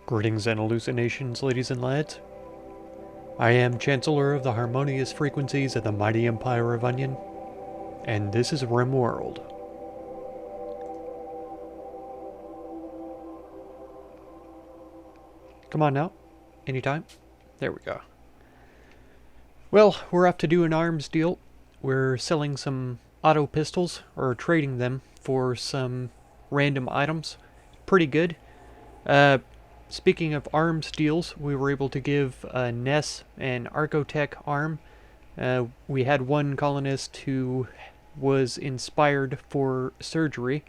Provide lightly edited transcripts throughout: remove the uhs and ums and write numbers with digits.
Greetings and hallucinations, ladies and lads. I am Chancellor of the harmonious frequencies of the mighty Empire of Onion, and this is Rimworld. Come on now. Anytime. There we go. Well, we're off to do an arms deal. We're selling some auto pistols, or trading them for some random items. Pretty good. Speaking of arms deals, we were able to give Ness an Archotech arm. We had one colonist who was inspired for surgery,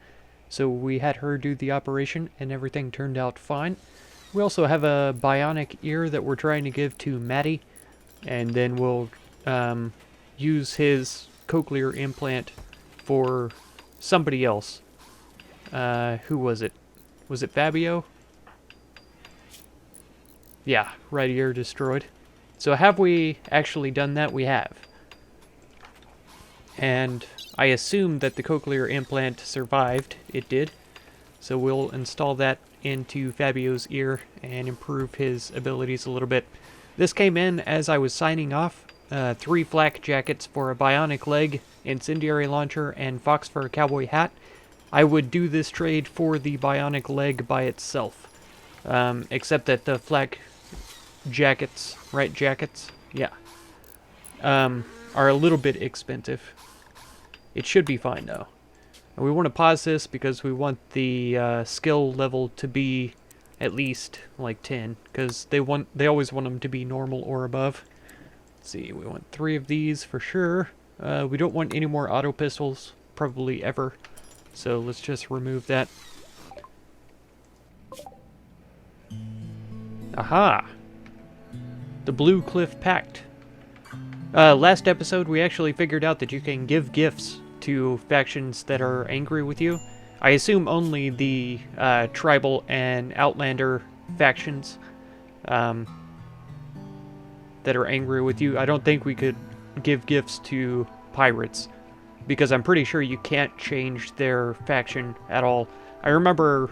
so we had her do the operation and everything turned out fine. We also have a bionic ear that we're trying to give to Matty, and then we'll use his cochlear implant for somebody else. Who was it? Was it Fabio? Yeah, right ear destroyed. So have we actually done that? We have. And I assume that the cochlear implant survived. It did. So we'll install that into Fabio's ear and improve his abilities a little bit. This came in as I was signing off. 3 flak jackets for a bionic leg, incendiary launcher, and fox fur cowboy hat. I would do this trade for the bionic leg by itself. Except that the flak jackets, right, jackets? Yeah. Are a little bit expensive. It should be fine, though. And we want to pause this because we want the skill level to be at least, like, 10. Because they always want them to be normal or above. Let's see, we want 3 of these for sure. We don't want any more auto pistols, probably ever. So let's just remove that. Aha! The Blue Cliff Pact. Last episode, we actually figured out that you can give gifts to factions that are angry with you. I assume only the tribal and outlander factions that are angry with you. I don't think we could give gifts to pirates, because I'm pretty sure you can't change their faction at all. I remember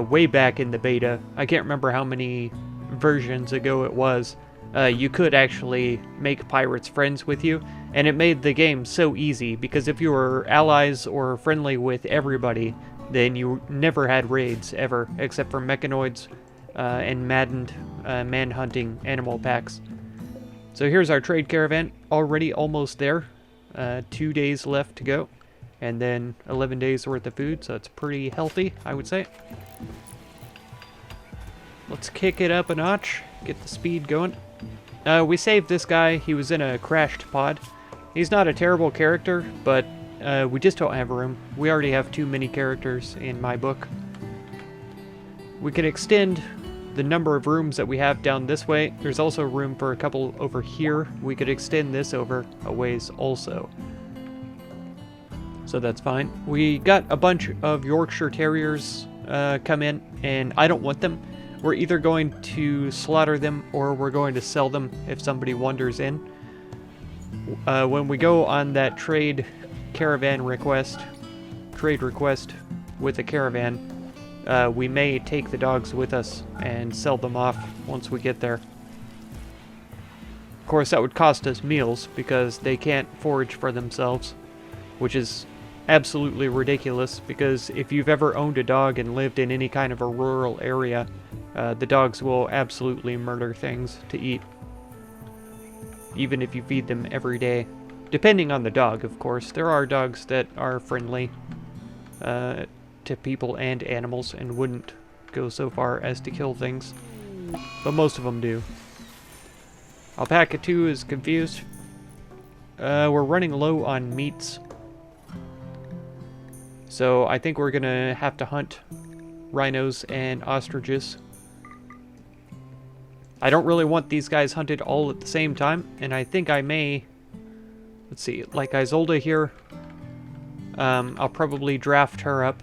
way back in the beta, I can't remember how many versions ago it was, you could actually make pirates friends with you, and it made the game so easy, because if you were allies or friendly with everybody, then you never had raids ever, except for mechanoids and maddened man-hunting animal packs. So here's our trade caravan, already almost there. 2 days left to go, and then 11 days worth of food, so it's pretty healthy, I would say. Let's kick it up a notch, get the speed going. We saved this guy. He was in a crashed pod. He's not a terrible character, but we just don't have room. We already have too many characters in my book. We could extend the number of rooms that we have down this way. There's also room for a couple over here. We could extend this over a ways also. So that's fine. We got a bunch of Yorkshire Terriers come in, and I don't want them. We're either going to slaughter them or we're going to sell them if somebody wanders in. When we go on that trade request with a caravan, we may take the dogs with us and sell them off once we get there. Of course, that would cost us meals because they can't forage for themselves, which is absolutely ridiculous, because if you've ever owned a dog and lived in any kind of a rural area, the dogs will absolutely murder things to eat, even if you feed them every day. Depending on the dog, of course. There are dogs that are friendly to people and animals and wouldn't go so far as to kill things, but most of them do. Alpaca 2 is confused. We're running low on meats, so I think we're gonna have to hunt rhinos and ostriches. I don't really want these guys hunted all at the same time, and I think I may, let's see, like Isolde here, I'll probably draft her up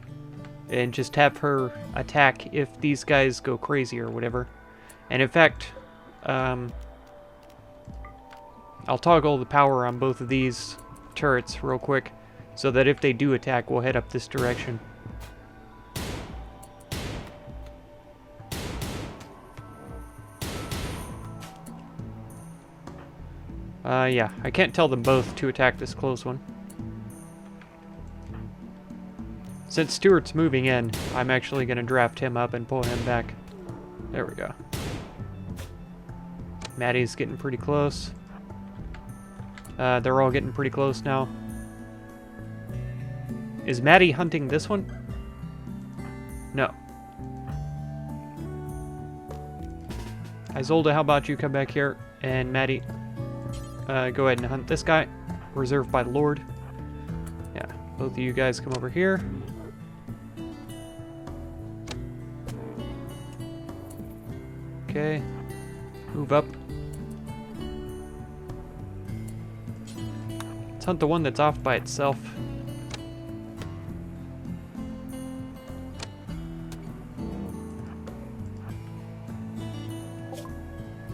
and just have her attack if these guys go crazy or whatever. And in fact, I'll toggle the power on both of these turrets real quick, so that if they do attack, we'll head up this direction. Yeah, I can't tell them both to attack this close one. Since Stuart's moving in, I'm actually going to draft him up and pull him back. There we go. Maddie's getting pretty close. They're all getting pretty close now. Is Maddie hunting this one? No. Isolde, how about you come back here? And Maddie, go ahead and hunt this guy. Reserved by Lord. Yeah, both of you guys come over here. Okay. Move up. Let's hunt the one that's off by itself.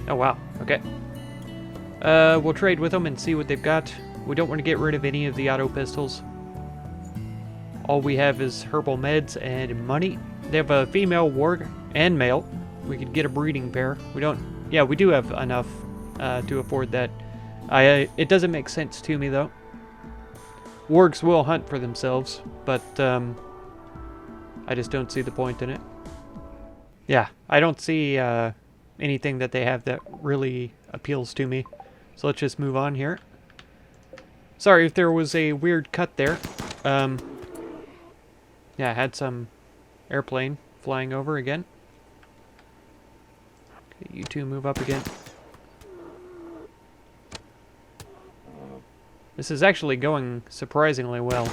Oh, wow. Okay. We'll trade with them and see what they've got. We don't want to get rid of any of the auto pistols. All we have is herbal meds and money. They have a female warg and male. We could get a breeding pair. We don't... Yeah, we do have enough to afford that. It doesn't make sense to me, though. Wargs will hunt for themselves, but I just don't see the point in it. Yeah, I don't see anything that they have that really appeals to me. So let's just move on here. Sorry if there was a weird cut there. Yeah, I had some airplane flying over again. Okay, you two move up again. This is actually going surprisingly well.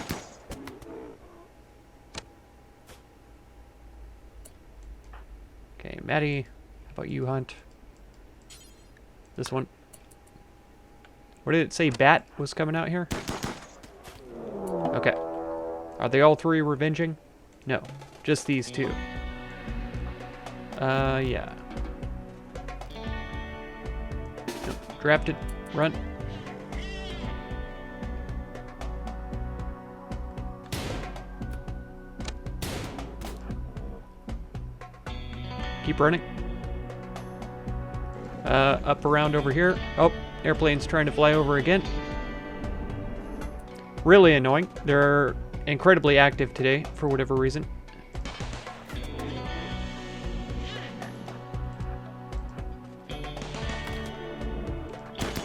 Okay, Maddie, how about you hunt? This one. What did it say? Bat was coming out here? Okay. Are they all three revenging? No, just these two. Yeah. Nope. Drafted. Run. Keep running. Up around over here. Oh, airplane's trying to fly over again. Really annoying. They're incredibly active today for whatever reason.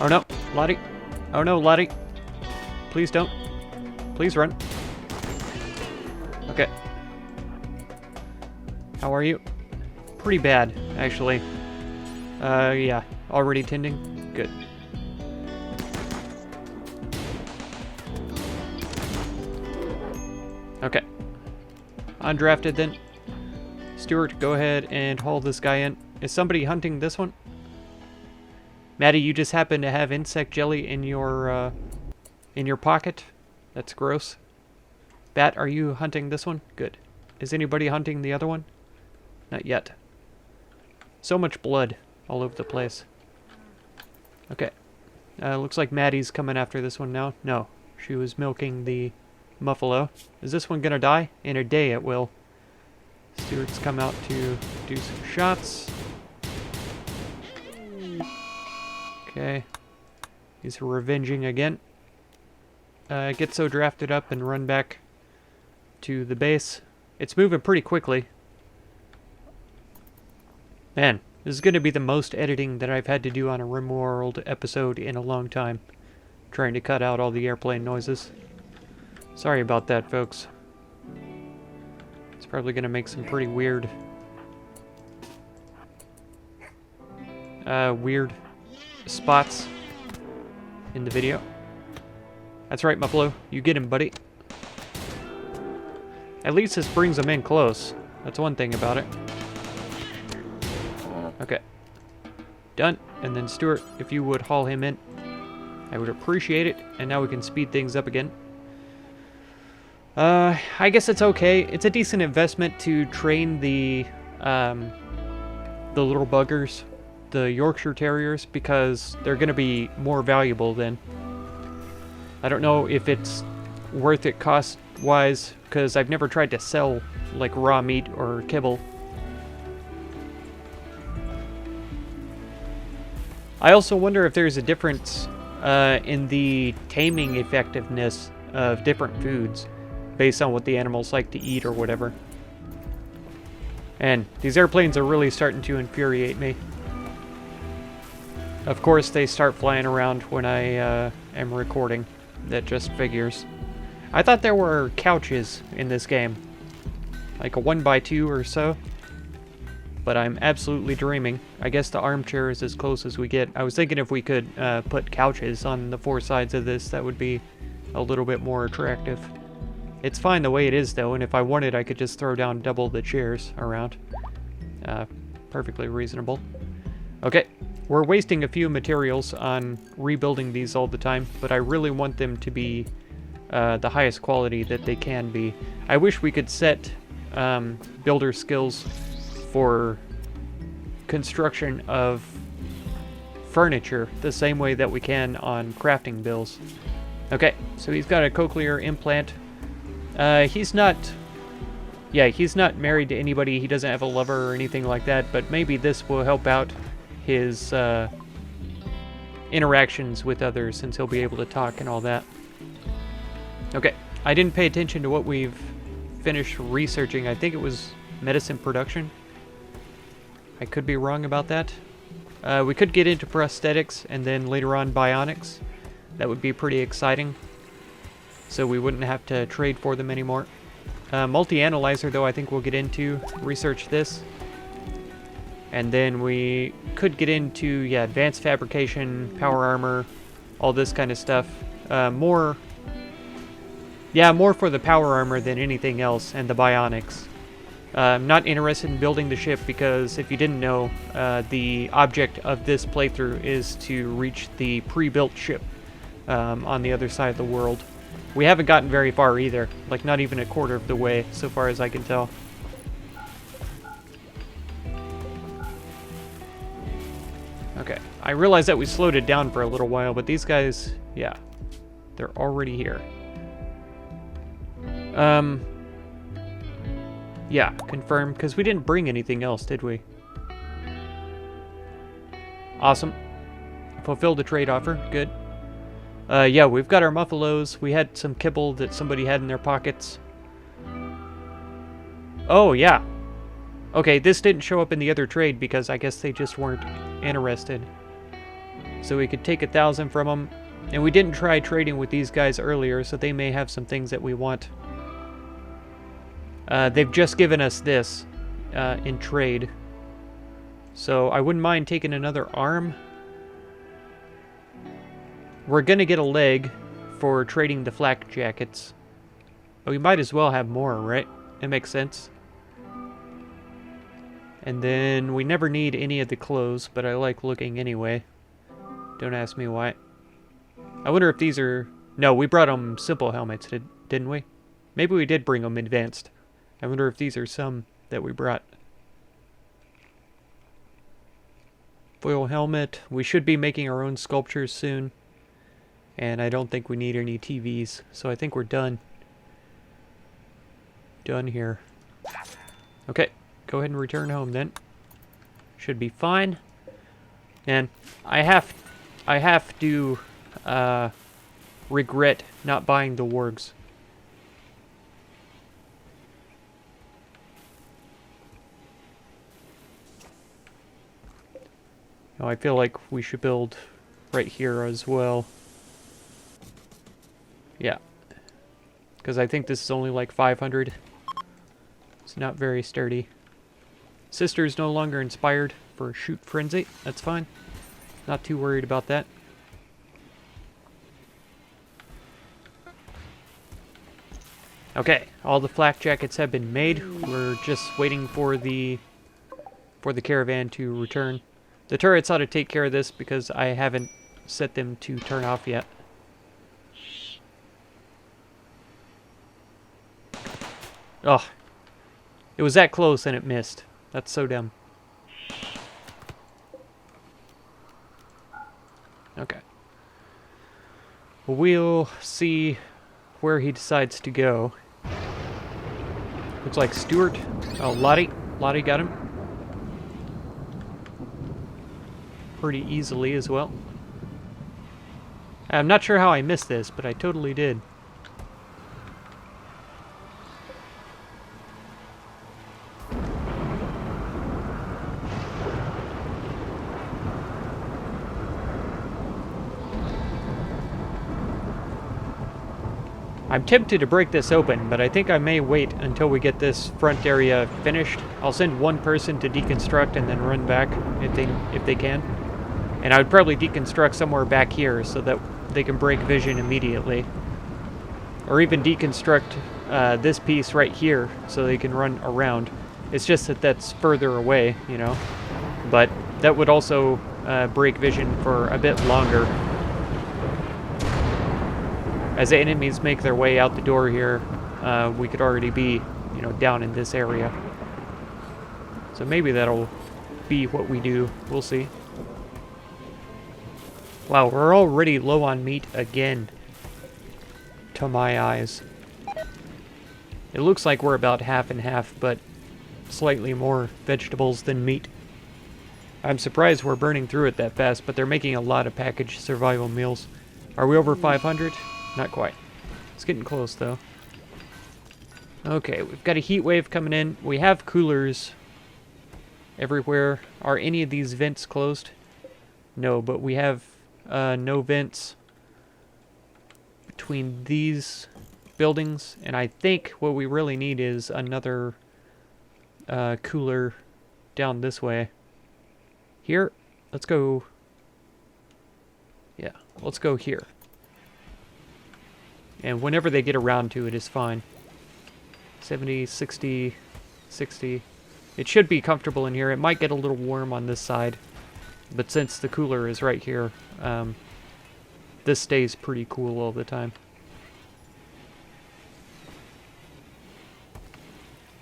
Oh no, Lottie. Oh no, Lottie. Please don't. Please run. Okay. How are you? Pretty bad, actually. Yeah. Already tending? Good. Okay. Undrafted then. Stuart, go ahead and haul this guy in. Is somebody hunting this one? Maddie, you just happen to have insect jelly in your pocket? That's gross. Bat, are you hunting this one? Good. Is anybody hunting the other one? Not yet. So much blood all over the place. Okay. Looks like Maddie's coming after this one now. No, she was milking the muffalo. Is this one gonna die? In a day it will. Stuart's come out to do some shots. Okay. He's revenging again. Get so drafted up and run back to the base. It's moving pretty quickly. Man, this is going to be the most editing that I've had to do on a Rimworld episode in a long time. Trying to cut out all the airplane noises. Sorry about that, folks. It's probably going to make some pretty weird spots in the video. That's right, Muffalo. You get him, buddy. At least this brings them in close. That's one thing about it. Okay. Done. And then Stuart, if you would haul him in, I would appreciate it. And now we can speed things up again. I guess it's okay. It's a decent investment to train the little buggers, the Yorkshire Terriers, because they're going to be more valuable then. I don't know if it's worth it cost-wise, because I've never tried to sell, like, raw meat or kibble. I also wonder if there's a difference in the taming effectiveness of different foods based on what the animals like to eat or whatever. And these airplanes are really starting to infuriate me. Of course, they start flying around when I am recording. That just figures. I thought there were couches in this game. Like a 1x2 or so. But I'm absolutely dreaming. I guess the armchair is as close as we get. I was thinking if we could put couches on the four sides of this, that would be a little bit more attractive. It's fine the way it is, though, and if I wanted, I could just throw down double the chairs around. Perfectly reasonable. Okay, we're wasting a few materials on rebuilding these all the time, but I really want them to be the highest quality that they can be. I wish we could set builder skills for construction of furniture the same way that we can on crafting bills. Okay, so he's got a cochlear implant. He's not married to anybody. He doesn't have a lover or anything like that, but maybe this will help out his interactions with others since he'll be able to talk and all that. Okay, I didn't pay attention to what we've finished researching. I think it was medicine production. I could be wrong about that. We could get into prosthetics and then later on bionics. That would be pretty exciting. So we wouldn't have to trade for them anymore. Multi-analyzer, though, I think we'll get into. Research this. And then we could get into, yeah, advanced fabrication, power armor, all this kind of stuff. More for the power armor than anything else, and the bionics. I'm not interested in building the ship because, if you didn't know, the object of this playthrough is to reach the pre-built ship on the other side of the world. We haven't gotten very far either, like not even a quarter of the way, so far as I can tell. Okay, I realize that we slowed it down for a little while, but these guys, yeah, they're already here. Yeah, confirm, because we didn't bring anything else, did we? Awesome. Fulfilled the trade offer, good. Yeah, we've got our muffalos. We had some kibble that somebody had in their pockets. Oh, yeah. Okay, this didn't show up in the other trade because I guess they just weren't interested. So we could take 1,000 from them. And we didn't try trading with these guys earlier, so they may have some things that we want. They've just given us this in trade. So I wouldn't mind taking another arm. We're going to get a leg for trading the flak jackets. But we might as well have more, right? It makes sense. And then we never need any of the clothes, but I like looking anyway. Don't ask me why. I wonder if these are... No, we brought them simple helmets, didn't we? Maybe we did bring them advanced. I wonder if these are some that we brought. Foil helmet. We should be making our own sculptures soon. And I don't think we need any TVs, so I think we're done. Done here. Okay, go ahead and return home then. Should be fine. And I have to regret not buying the wargs. Now, I feel like we should build right here as well. Yeah. Because I think this is only like 500. It's not very sturdy. Sister's no longer inspired for shoot frenzy. That's fine. Not too worried about that. Okay, all the flak jackets have been made. We're just waiting for the caravan to return. The turrets ought to take care of this because I haven't set them to turn off yet. Oh, it was that close and it missed. That's so dumb. Okay. Well, we'll see where he decides to go. Looks like Stuart. Oh, Lottie. Lottie got him. Pretty easily as well. I'm not sure how I missed this, but I totally did. I'm tempted to break this open, but I think I may wait until we get this front area finished. I'll send one person to deconstruct and then run back if they can. And I would probably deconstruct somewhere back here so that they can break vision immediately. Or even deconstruct this piece right here so they can run around. It's just that that's further away, you know. But that would also break vision for a bit longer. As the enemies make their way out the door here, we could already be, you know, down in this area. So maybe that'll be what we do. We'll see. Wow, we're already low on meat again. To my eyes. It looks like we're about half and half, but slightly more vegetables than meat. I'm surprised we're burning through it that fast, but they're making a lot of packaged survival meals. Are we over 500? Not quite. It's getting close, though. Okay, we've got a heat wave coming in. We have coolers everywhere. Are any of these vents closed? No, but we have no vents between these buildings. And I think what we really need is another cooler down this way. Here, let's go. Yeah, let's go here. And whenever they get around to it is fine. 70, 60, 60. It should be comfortable in here. It might get a little warm on this side. But since the cooler is right here, this stays pretty cool all the time.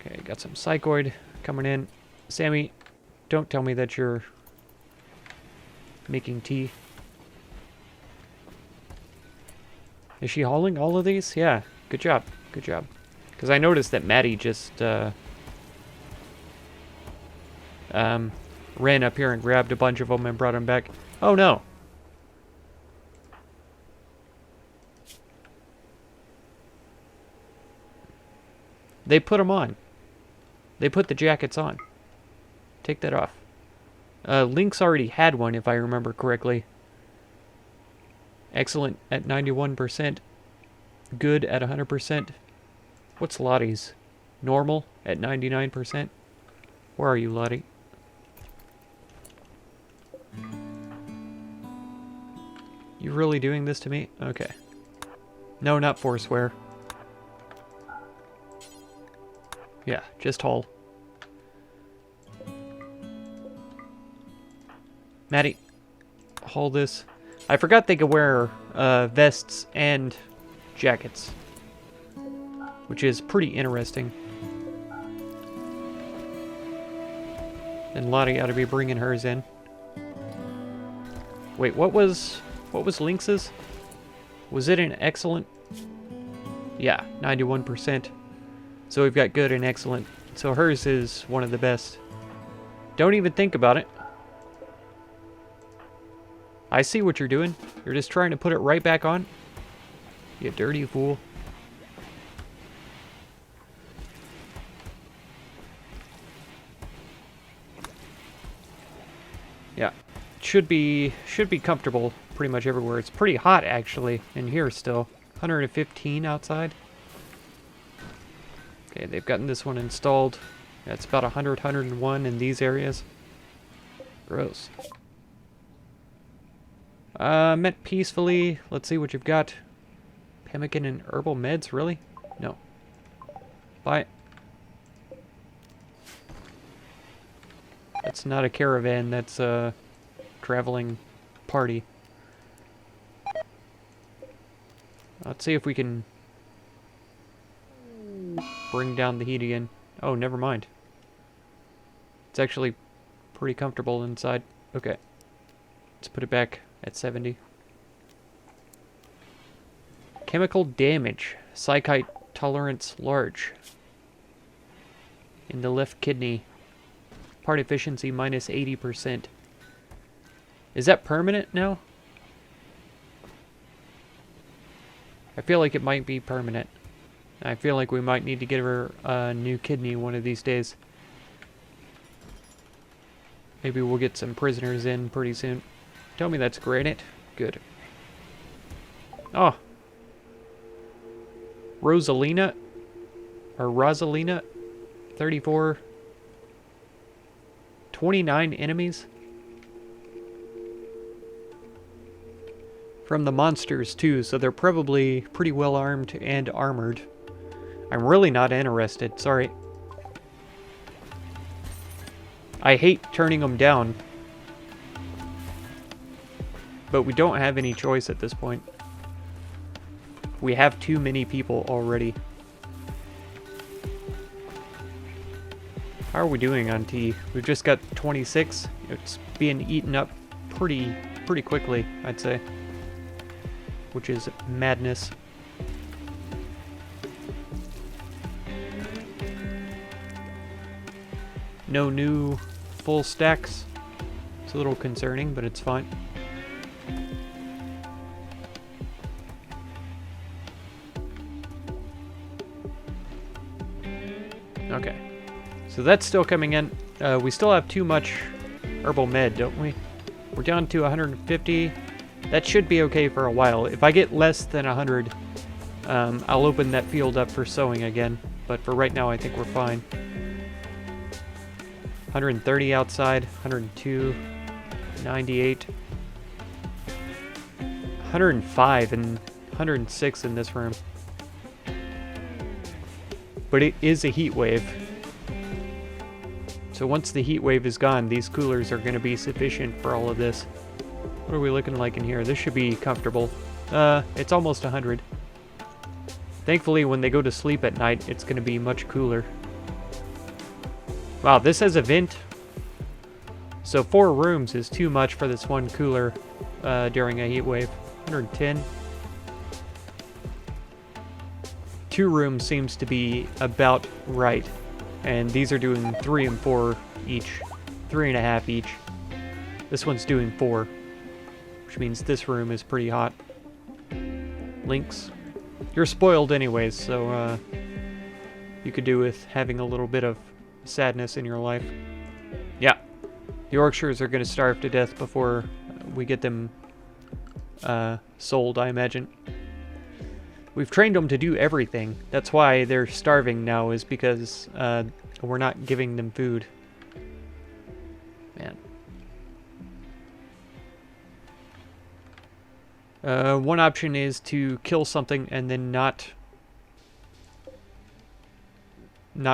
Okay, got some psychoid coming in. Sammy, don't tell me that you're making tea. Is she hauling all of these? Yeah, good job, good job. Because I noticed that Maddie just ran up here and grabbed a bunch of them and brought them back. Oh no! They put them on. They put the jackets on. Take that off. Link's already had one, if I remember correctly. Excellent at 91%. Good at 100%. What's Lottie's? Normal at 99%. Where are you, Lottie? You really doing this to me? Okay. No, not forswear. Yeah, just haul. Maddie, haul this. I forgot they could wear vests and jackets, which is pretty interesting. And Lottie ought to be bringing hers in. Wait, what was Lynx's? Was it an excellent? Yeah, 91%. So we've got good and excellent. So hers is one of the best. Don't even think about it. I see what you're doing. You're just trying to put it right back on. You dirty fool. Yeah. Should be comfortable pretty much everywhere. It's pretty hot actually in here still. 115 outside. Okay, they've gotten this one installed. That's about 100, 101 in these areas. Gross. Met peacefully. Let's see what you've got. Pemmican and herbal meds, really? No. Bye. That's not a caravan, that's a traveling party. Let's see if we can bring down the heat again. Oh, never mind. It's actually pretty comfortable inside. Okay. Let's put it back at 70. Chemical damage. Psychite tolerance large. In the left kidney. Part efficiency minus 80%. Is that permanent now? I feel like it might be permanent. I feel like we might need to get her a new kidney one of these days. Maybe we'll get some prisoners in pretty soon. Tell me that's granite. Good. Oh. Rosalina. Or Rosalina. 34. 29 enemies. From the monsters too, so they're probably pretty well armed and armored. I'm really not interested, sorry. I hate turning them down. But we don't have any choice at this point. We have too many people already. How are we doing on tea? We've just got 26. It's being eaten up pretty quickly, I'd say. Which is madness. No new full stacks. It's a little concerning, but it's fine. Okay. So that's still coming in. We still have too much herbal med, don't we? We're down to 150. That should be okay for a while. If I get less than 100, I'll open that field up for sowing again. But for right now, I think we're fine. 130 outside, 102, 98, 105, and 106 in this room. But it is a heat wave. So once the heat wave is gone, these coolers are going to be sufficient for all of this. What are we looking like in here? This should be comfortable. It's almost 100. Thankfully, when they go to sleep at night, it's going to be much cooler. Wow, this has a vent. So 4 rooms is too much for this one cooler during a heat wave. 110. 2 rooms seems to be about right. And these are doing 3 and 4 each. 3.5 each. This one's doing 4. Which means this room is pretty hot. Links. You're spoiled anyways, so you could do with having a little bit of sadness in your life. Yeah. The Yorkshires are going to starve to death before we get them sold, I imagine. We've trained them to do everything. That's why they're starving now, is because we're not giving them food. Man. One option is to kill something and then not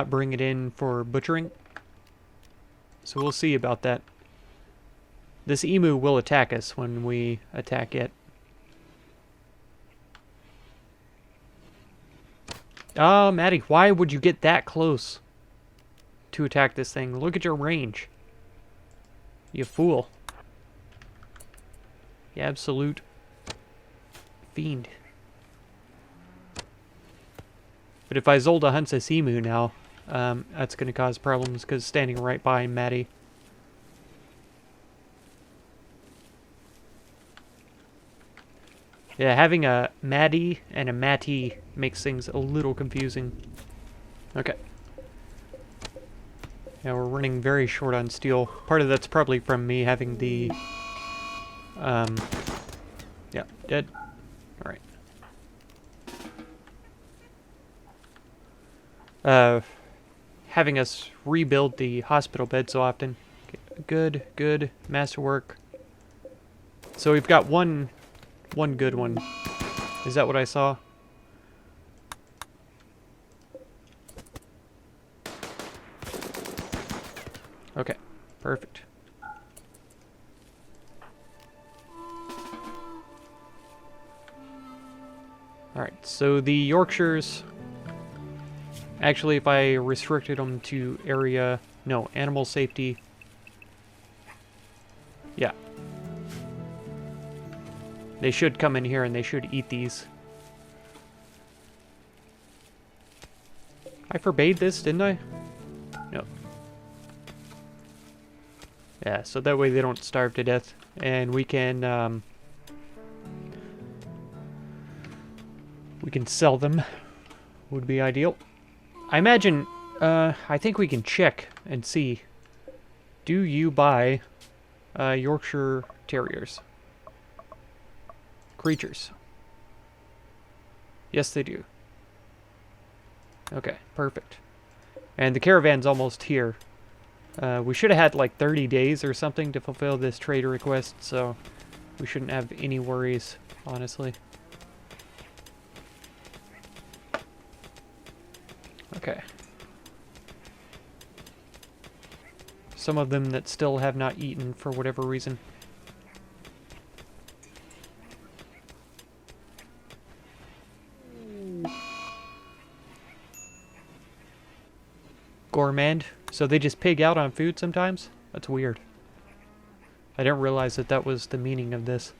bring it in for butchering. So we'll see about that. This emu will attack us when we attack it. Oh, Maddie, why would you get that close to attack this thing? Look at your range. You fool. You absolute fiend. But if I Zolda hunts a emu now, that's going to cause problems because standing right by Maddie. Yeah, having a Maddie and a Matty makes things a little confusing. Okay. Yeah, we're running very short on steel. Part of that's probably from me having the... yeah, dead. Alright. Having us rebuild the hospital bed so often. Okay, good. Masterwork. So we've got one good one. Is that what I saw? Okay, perfect. Alright, so the Yorkshires... Actually, if I restricted them to area... No, animal safety... Yeah. They should come in here and they should eat these. I forbade this, didn't I? No. Yeah, so that way they don't starve to death. And we can, We can sell them. Would be ideal. I imagine, I think we can check and see. Do you buy Yorkshire Terriers? Creatures. Yes, they do. Okay, perfect. And the caravan's almost here. We should have had like 30 days or something to fulfill this trade request, so we shouldn't have any worries, honestly. Okay. Some of them that still have not eaten for whatever reason. Gourmand. So they just pig out on food sometimes? That's weird. I didn't realize that that was the meaning of this.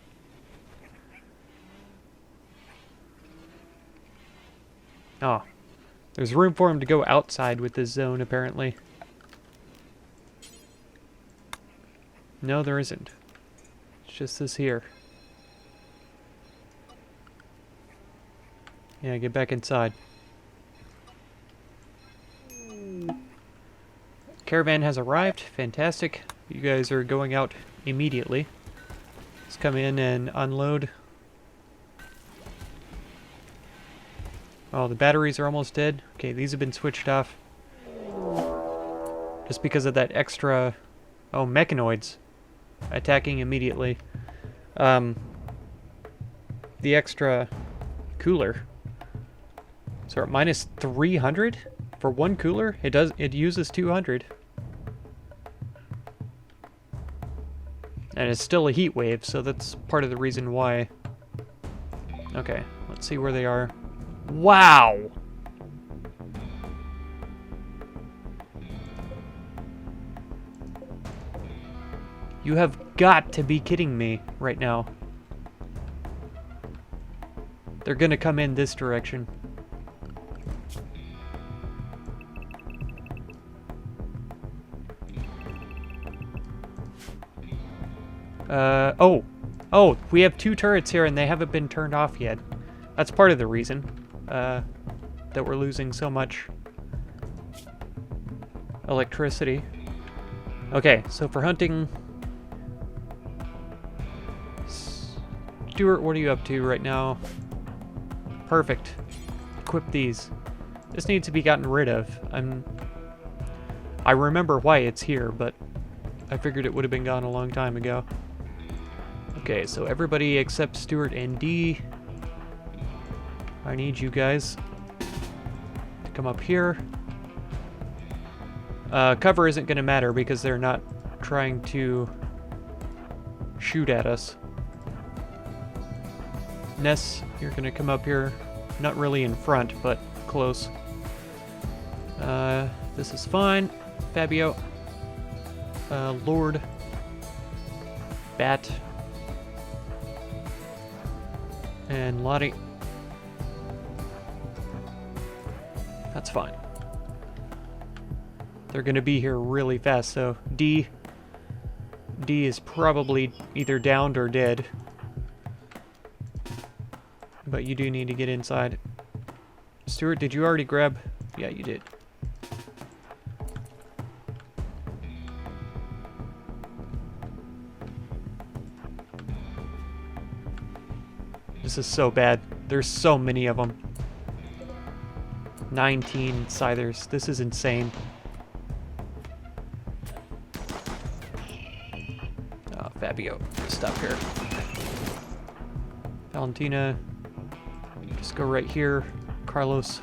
Oh. There's room for him to go outside with this zone, apparently. No, there isn't. It's just this here. Yeah, get back inside. Caravan has arrived. Fantastic. You guys are going out immediately. Let's come in and unload. Oh, the batteries are almost dead. Okay, these have been switched off. Just because of that extra... Oh, mechanoids. Attacking immediately. The extra cooler. So at minus 300 for one cooler? It uses 200. And it's still a heat wave, so that's part of the reason why. Okay, let's see where they are. Wow! You have got to be kidding me right now. They're gonna come in this direction. Oh, we have 2 turrets here and they haven't been turned off yet. That's part of the reason, that we're losing so much electricity. Okay, so for hunting... Stuart, what are you up to right now? Perfect. Equip these. This needs to be gotten rid of. I remember why it's here, but I figured it would have been gone a long time ago. Okay, so everybody except Stuart and D. I need you guys to come up here. Cover isn't going to matter because they're not trying to shoot at us. Ness, you're going to come up here. Not really in front, but close. This is fine. Fabio. Lord. Bat. And Lottie. That's fine. They're going to be here really fast, so D is probably either downed or dead. But you do need to get inside. Stuart, did you already grab? Yeah, you did. This is so bad. There's so many of them. 19 scythers. This is insane. Oh, Fabio, stop here. Valentina, just go right here. Carlos,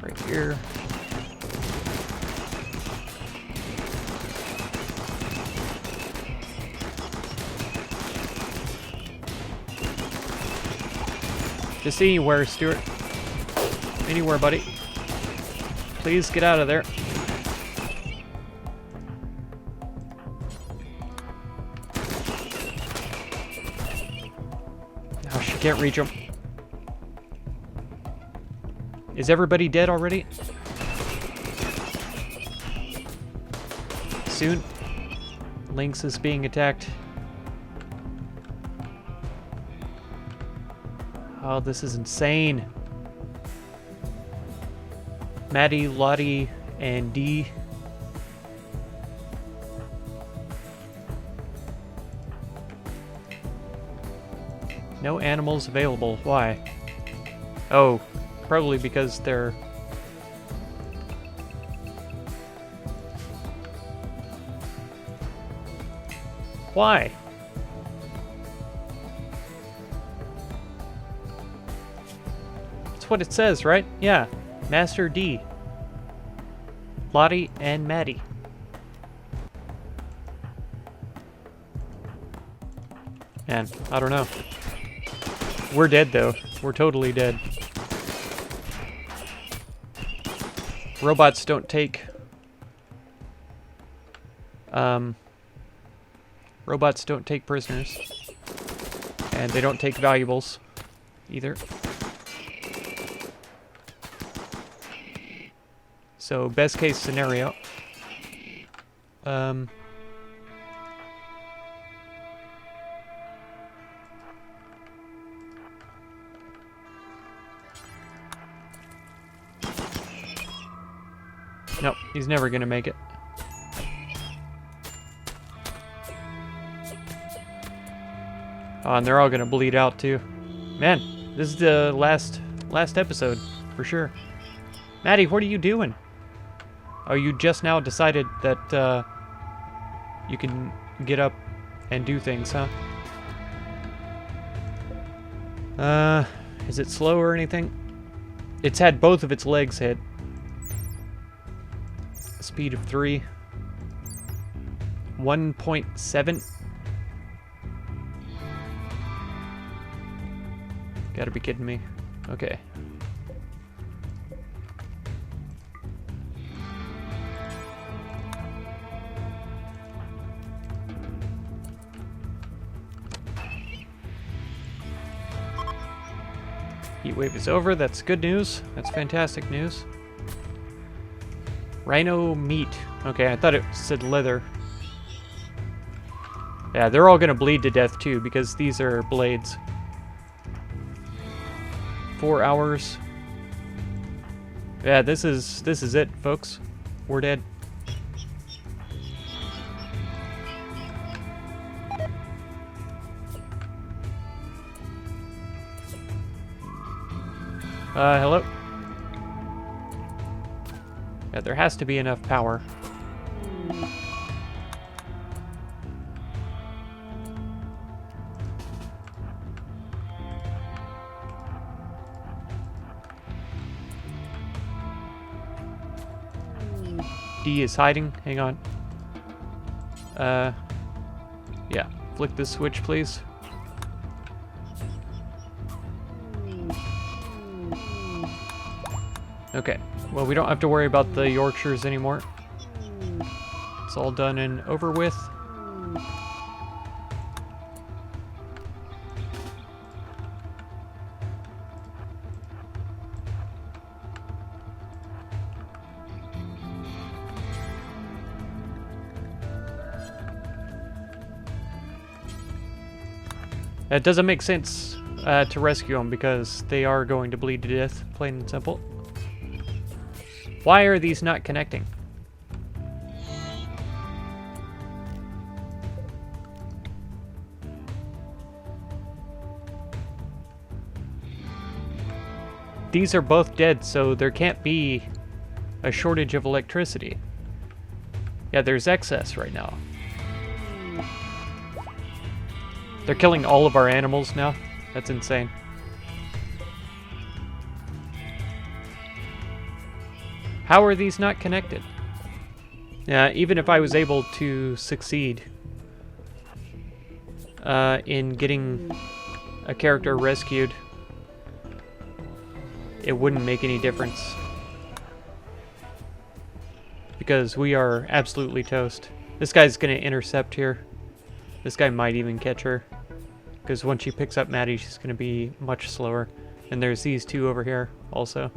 right here. Just anywhere, Stuart. Anywhere, buddy. Please get out of there. Oh, she can't reach him. Is everybody dead already? Soon. Lynx is being attacked. Oh, this is insane. Maddie, Lottie, and Dee. No animals available. Why? Oh, probably because they're... Why? That's what it says, right? Yeah. Master D. Lottie and Maddie. Man, I don't know. We're dead, though. We're totally dead. Robots don't take... Robots don't take prisoners. And they don't take valuables, either. So, best case scenario. Nope, he's never gonna make it. Oh, and they're all gonna bleed out too. Man, this is the last episode, for sure. Maddie, what are you doing? Oh, you just now decided that you can get up and do things, huh? Is it slow or anything? It's had both of its legs hit. Speed of 3. 1.7. Gotta be kidding me. Okay. Heat wave is over. That's good news. That's fantastic news. Rhino meat. Okay, I thought it said leather. Yeah, they're all gonna bleed to death too because these are blades. 4 hours. Yeah, this is it, folks. We're dead. Hello? Yeah, there has to be enough power. D is hiding. Hang on. Yeah. Flick this switch, please. Okay. Well, we don't have to worry about the Yorkshires anymore. It's all done and over with. It doesn't make sense to rescue them because they are going to bleed to death, plain and simple. Why are these not connecting? These are both dead, so there can't be a shortage of electricity. Yeah, there's excess right now. They're killing all of our animals now? That's insane. How are these not connected? Yeah, even if I was able to succeed in getting a character rescued, it wouldn't make any difference. Because we are absolutely toast. This guy's gonna intercept here. This guy might even catch her. Because once she picks up Maddie, she's gonna be much slower. And there's these two over here also.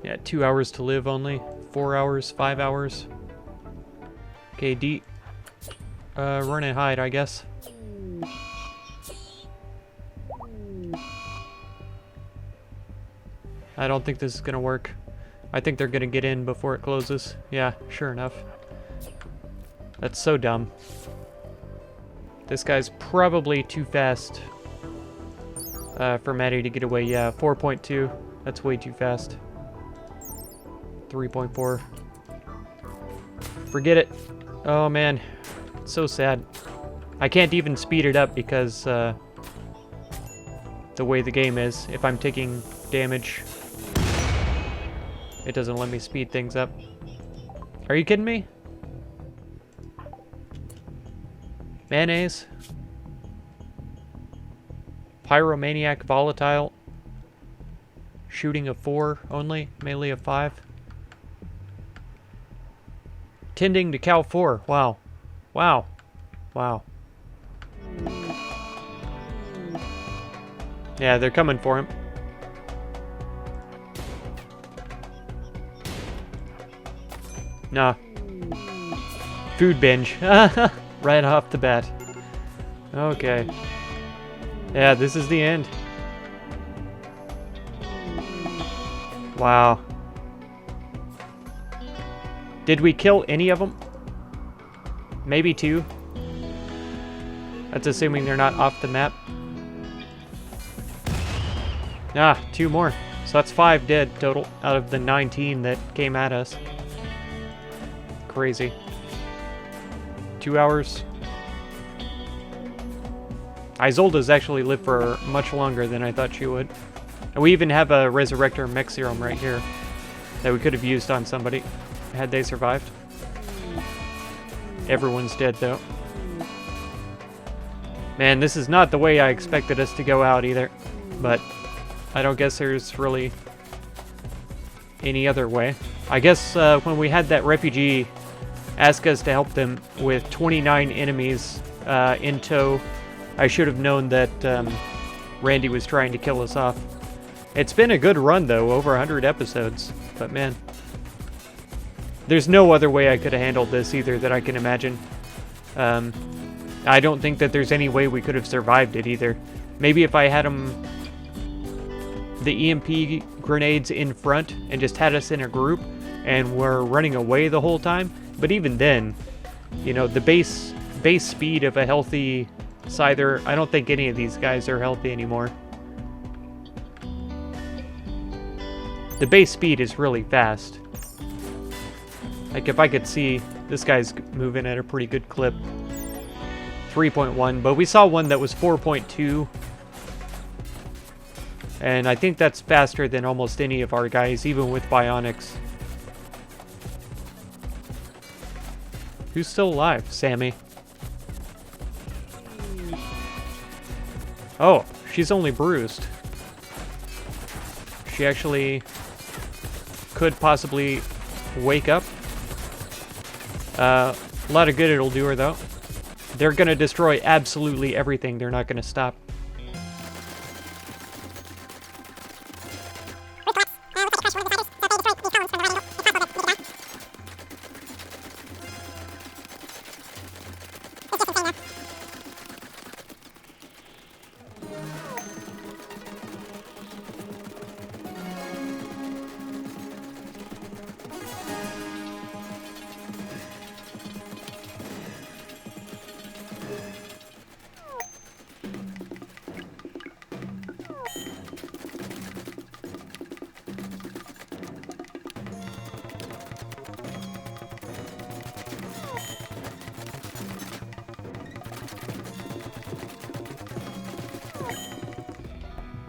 Yeah, 2 hours to live only. 4 hours, 5 hours. Okay, D. Run and hide, I guess. I don't think this is gonna work. I think they're gonna get in before it closes. Yeah, sure enough. That's so dumb. This guy's probably too fast for Maddie to get away. Yeah, 4.2. That's way too fast. 3.4. Forget it. Oh man, it's so sad. I can't even speed it up because the way the game is. If I'm taking damage, it doesn't let me speed things up. Are you kidding me? Mayonnaise? Pyromaniac volatile? Shooting of 4 only? Melee of 5? Tending to cow 4. Wow. Wow. Wow. Yeah, they're coming for him. Nah. Food binge. Right off the bat. Okay. Yeah, this is the end. Wow. Did we kill any of them? Maybe 2. That's assuming they're not off the map. Ah, 2 more. So that's 5 dead total out of the 19 that came at us. Crazy. 2 hours. Isolde's actually lived for much longer than I thought she would. And we even have a Resurrector mech serum right here that we could have used on somebody had they survived. Everyone's dead though. Man, this is not the way I expected us to go out either. But I don't guess there's really any other way. I guess when we had that refugee ask us to help them with 29 enemies in tow, I should have known that Randy was trying to kill us off. It's been a good run though, over 100 episodes, but man. There's no other way I could have handled this either that I can imagine. I don't think that there's any way we could have survived it either. Maybe if I had the EMP grenades in front and just had us in a group and were running away the whole time. But even then, you know, the base speed of a healthy Scyther, I don't think any of these guys are healthy anymore. The base speed is really fast. Like if I could see, this guy's moving at a pretty good clip. 3.1, but we saw one that was 4.2. And I think that's faster than almost any of our guys, even with bionics. Who's still alive? Sammy. Oh, she's only bruised. She actually could possibly wake up. A lot of good it'll do her, though. They're going to destroy absolutely everything. They're not going to stop.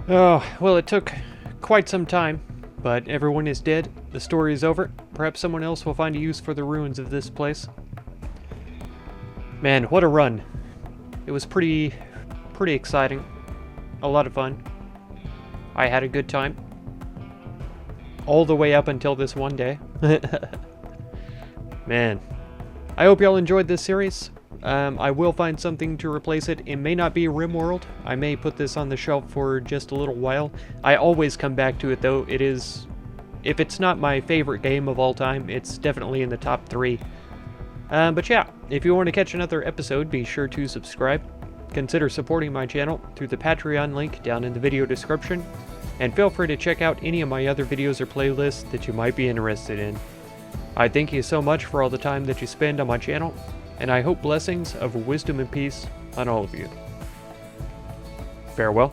Oh, well, it took quite some time, but everyone is dead. The story is over. Perhaps someone else will find a use for the ruins of this place. Man, what a run. It was pretty exciting. A lot of fun. I had a good time. All the way up until this one day. Man. I hope y'all enjoyed this series. I will find something to replace it. It may not be Rimworld. I may put this on the shelf for just a little while. I always come back to it though. It is, if it's not my favorite game of all time, it's definitely in the top 3. But yeah, if you want to catch another episode, be sure to subscribe. consider supporting my channel through the Patreon link down in the video description, and feel free to check out any of my other videos or playlists that you might be interested in. I thank you so much for all the time that you spend on my channel, and I hope blessings of wisdom and peace on all of you. Farewell.